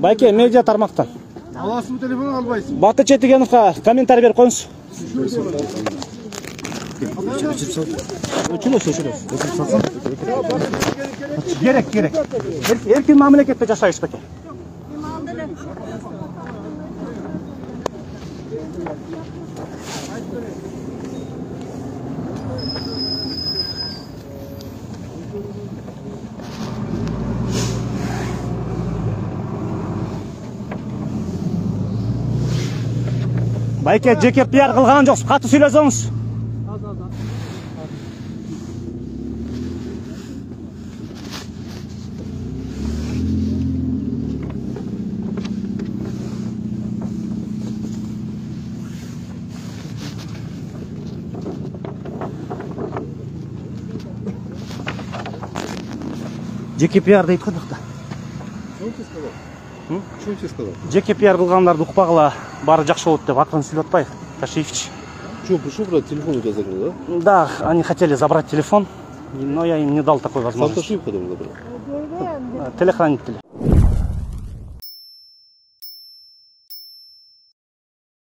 Байке, медиа тармақтан. Аласың телефон албайсың. Баты Четигеновқа комментарий беріп қойыңыз. Керек. Еркін мемлекетте жашайсыз бәке. Байке, жеке пиар қылған жоқсыз, қатты сөйлесеңіз. Жеке пиар дейді қылдықта. Что тебе сказал? Жеке пиар қылғандарды ұқпағыла бары жақсы болады деп ақырын сөйлеп отпай, Ташиевич. Что, пришел брать телефон у тебя закрыл, да? Да, они хотели забрать телефон, но я им не дал такой Сам возможности. Ташиев потом забрал. Телохранитель.